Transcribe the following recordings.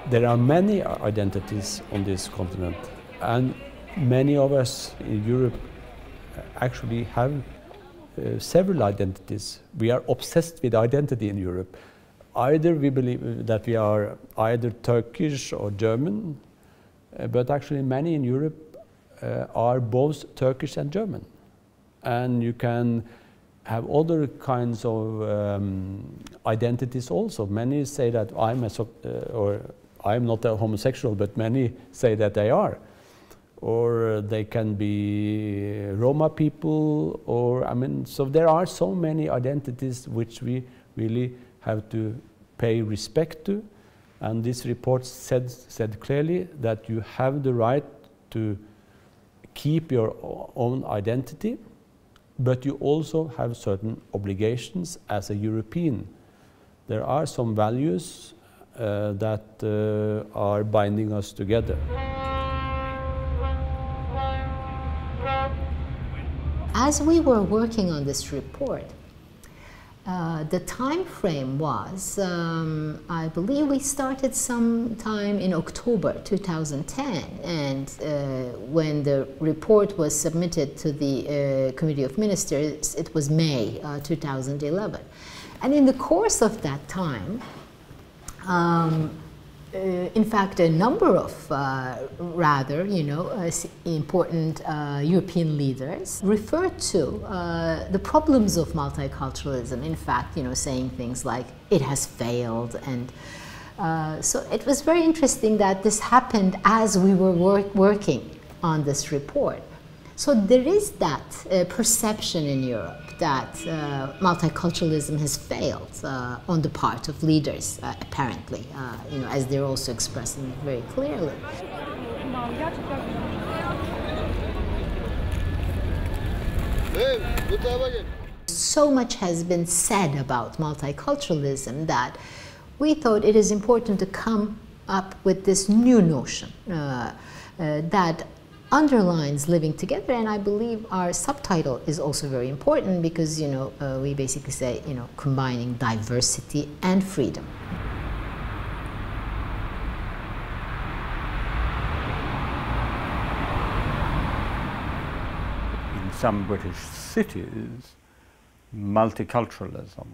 There are many identities on this continent, and many of us in Europe actually have several identities. We are obsessed with identity in Europe. Either we believe that we are either Turkish or German, but actually many in Europe are both Turkish and German. And you can have other kinds of identities also. Many say that I'm not a homosexual, but many say that they are. Or they can be Roma people, or so there are so many identities which we really have to pay respect to. And this report said clearly that you have the right to keep your own identity, but you also have certain obligations as a European. There are some values that are binding us together. As we were working on this report, the time frame was, I believe we started sometime in October 2010, and when the report was submitted to the Committee of Ministers, it was May 2011. And in the course of that time, in fact, a number of important European leaders referred to the problems of multiculturalism. In fact, saying things like it has failed, and so it was very interesting that this happened as we were working on this report. So there is that perception in Europe that multiculturalism has failed on the part of leaders, apparently, as they're also expressing it very clearly. So much has been said about multiculturalism that we thought it is important to come up with this new notion that underlines living together, and I believe our subtitle is also very important because, we basically say, combining diversity and freedom. In some British cities, multiculturalism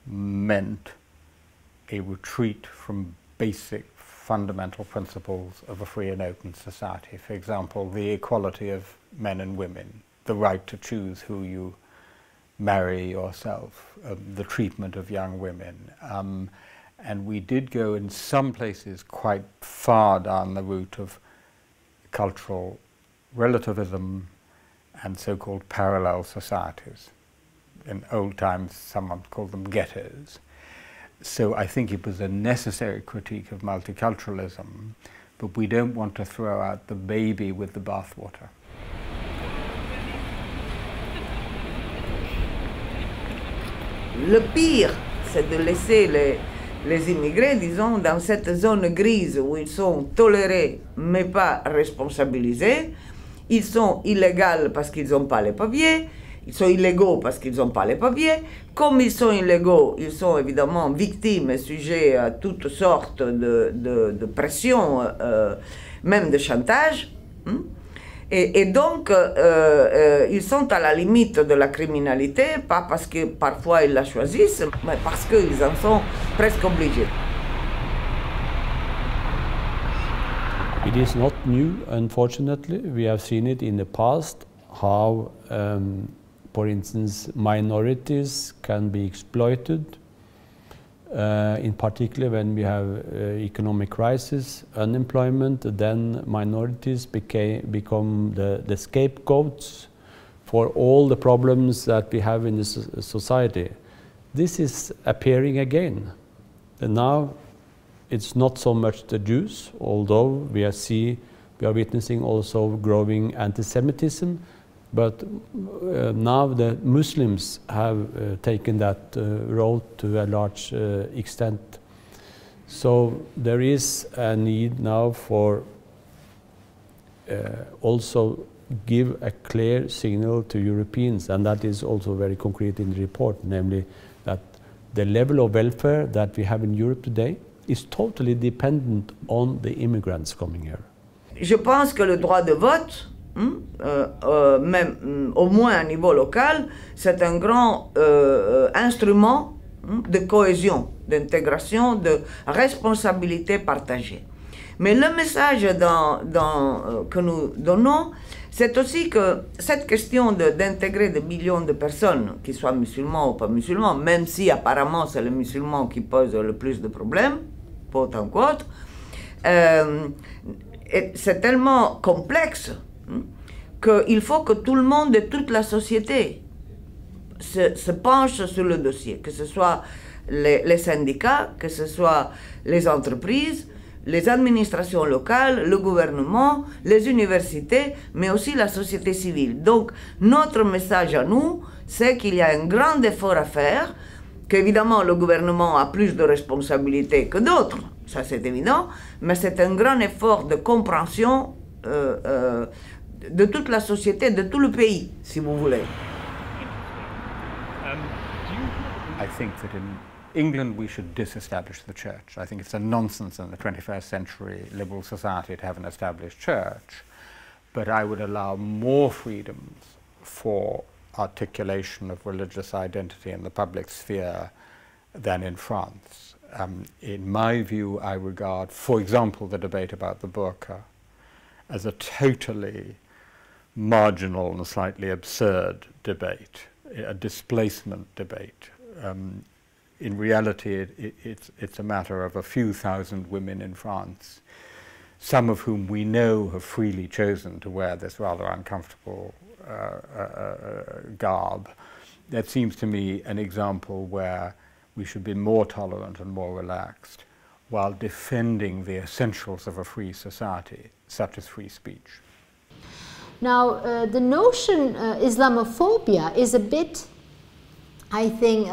meant a retreat from basic fundamental principles of a free and open society. For example, the equality of men and women, the right to choose who you marry yourself, the treatment of young women. And we did go in some places quite far down the route of cultural relativism and so-called parallel societies. In old times, someone called them ghettos. So I think it was a necessary critique of multiculturalism, but we don't want to throw out the baby with the bathwater. Le pire, c'est de laisser les immigrés, disons, dans cette zone grise où ils sont tolérés mais pas responsabilisés. Ils sont illégaux parce qu'ils n'ont pas les papiers. Ils sont illégaux parce qu'ils n'ont pas les papiers. Comme ils sont illégaux, ils sont évidemment victimes et sujets à toutes sortes de pressions, même de chantage. Et donc, ils sont à la limite de la criminalité, pas parce que parfois ils la choisissent, mais parce qu'ils en sont presque obligés. It is not new, unfortunately. We have seen it in the past, how for instance, minorities can be exploited, in particular when we have economic crisis, unemployment, then minorities become the scapegoats for all the problems that we have in the society. This is appearing again. And now it's not so much the Jews, although we are witnessing also growing anti-Semitism. But now the Muslims have taken that role to a large extent. So there is a need now for also give a clear signal to Europeans, and that is also very concrete in the report, namely that the level of welfare that we have in Europe today is totally dependent on the immigrants coming here. Je pense que le droit de vote, même au moins à niveau local, c'est un grand instrument de cohésion, d'intégration, de responsabilité partagée. Mais le message que nous donnons, c'est aussi que cette question d'intégrer des millions de personnes, qu'ils soient musulmans ou pas musulmans, même si apparemment c'est les musulmans qui posent le plus de problèmes, quote unquote, c'est tellement complexe qu'il faut que tout le monde et toute la société se penche sur le dossier, que ce soit les syndicats, que ce soit les entreprises, les administrations locales, le gouvernement, les universités, mais aussi la société civile. Donc, notre message à nous, c'est qu'il y a un grand effort à faire, qu'évidemment le gouvernement a plus de responsabilités que d'autres, ça c'est évident, mais c'est un grand effort de compréhension de toute la société, de tout le pays, si vous voulez. I think that in England we should disestablish the church. I think it's a nonsense in the 21st century liberal society to have an established church, but I would allow more freedoms for articulation of religious identity in the public sphere than in France. In my view, I regard, for example, the debate about the burqa as a totally marginal and slightly absurd debate, a displacement debate. In reality, it's a matter of a few thousand women in France, some of whom we know have freely chosen to wear this rather uncomfortable garb. That seems to me an example where we should be more tolerant and more relaxed while defending the essentials of a free society, such as free speech. Now, the notion Islamophobia is a bit, I think,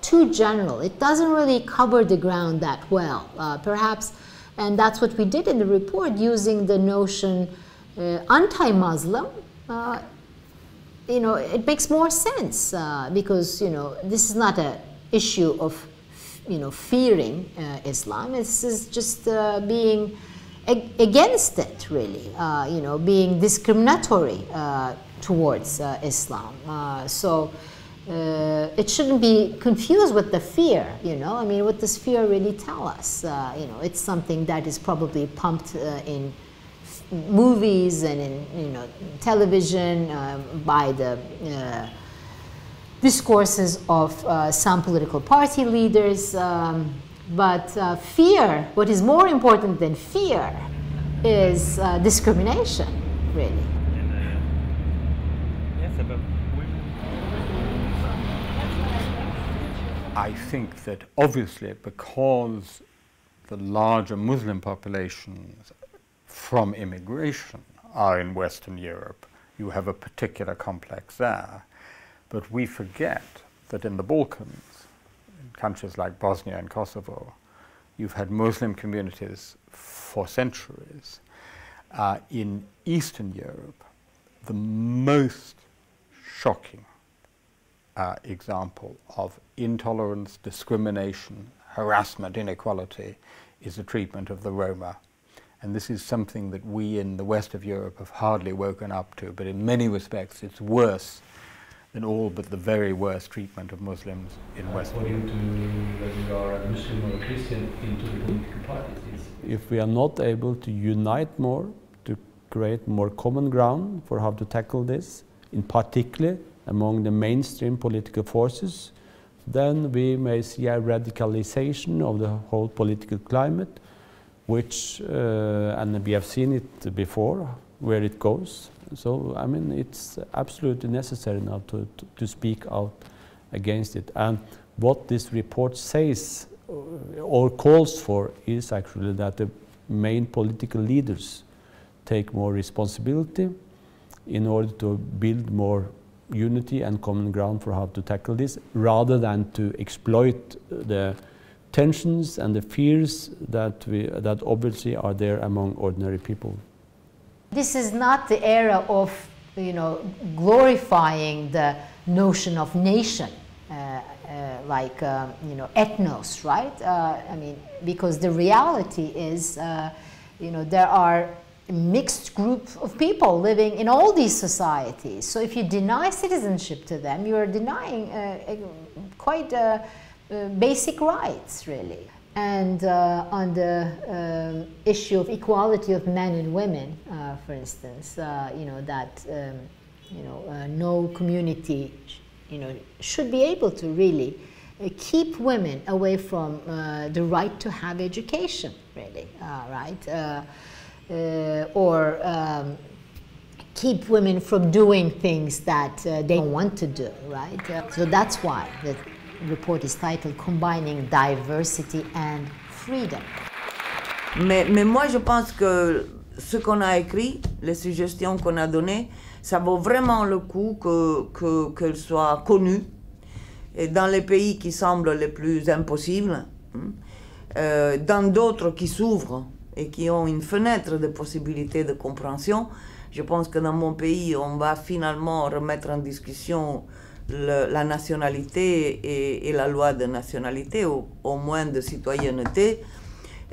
too general. It doesn't really cover the ground that well, perhaps, and that's what we did in the report, using the notion anti-Muslim. You know, it makes more sense because, you know, this is not an issue of, you know, fearing Islam. This is just being against it, really, you know, being discriminatory towards Islam. So it shouldn't be confused with the fear, you know. I mean, what does fear really tell us? You know, it's something that is probably pumped in movies and in, you know, television by the discourses of some political party leaders. But fear, what is more important than fear, is discrimination, really. I think that obviously because the larger Muslim populations from immigration are in Western Europe, you have a particular complex there. But we forget that in the Balkans, in countries like Bosnia and Kosovo, you've had Muslim communities for centuries. In Eastern Europe, the most shocking example of intolerance, discrimination, harassment, inequality is the treatment of the Roma. And this is something that we in the west of Europe have hardly woken up to, but in many respects it's worse than all but the very worst treatment of Muslims in Western Europe. Whether you are a Muslim or a Christian into the political parties. If we are not able to unite more, to create more common ground for how to tackle this, in particular among the mainstream political forces, then we may see a radicalization of the whole political climate, which, and we have seen it before, where it goes. So, I mean, it's absolutely necessary now to speak out against it. And what this report says or calls for is actually that the main political leaders take more responsibility in order to build more unity and common ground for how to tackle this, rather than to exploit the tensions and the fears that obviously are there among ordinary people. This is not the era of, glorifying the notion of nation, like, ethnos, right? Because the reality is, there are a mixed group of people living in all these societies. So if you deny citizenship to them, you are denying quite basic rights, really. And on the issue of equality of men and women, for instance, no community, should be able to really keep women away from the right to have education, really, right? Or keep women from doing things that they don't want to do, right? So that's why the report is titled Combining Diversity and Freedom. Mais moi, je pense que ce qu'on a écrit, les suggestions qu'on a données, ça vaut vraiment le coup qu'elles soient connues. Et dans les pays qui semblent les plus impossibles, dans d'autres qui s'ouvrent et qui ont une fenêtre de possibilité de compréhension. Je pense que dans mon pays, on va finalement remettre en discussion la nationalité et la loi de nationalité, au moins de citoyenneté.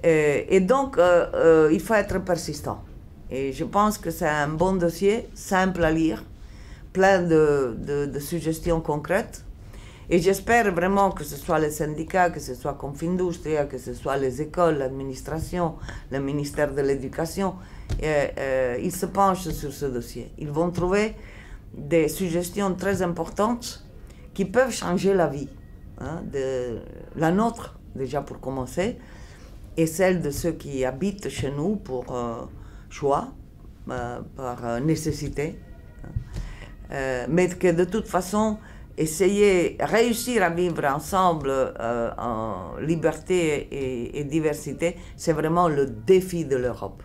Et donc, il faut être persistant. Et je pense que c'est un bon dossier, simple à lire, plein de suggestions concrètes. Et j'espère vraiment que ce soit les syndicats, que ce soit Confindustria, que ce soit les écoles, l'administration, le ministère de l'Éducation, ils se penchent sur ce dossier. Ils vont trouver des suggestions très importantes qui peuvent changer la vie, de la nôtre, déjà pour commencer, et celle de ceux qui habitent chez nous pour choix, par nécessité, mais que de toute façon, réussir à vivre ensemble en liberté et diversité, c'est vraiment le défi de l'Europe.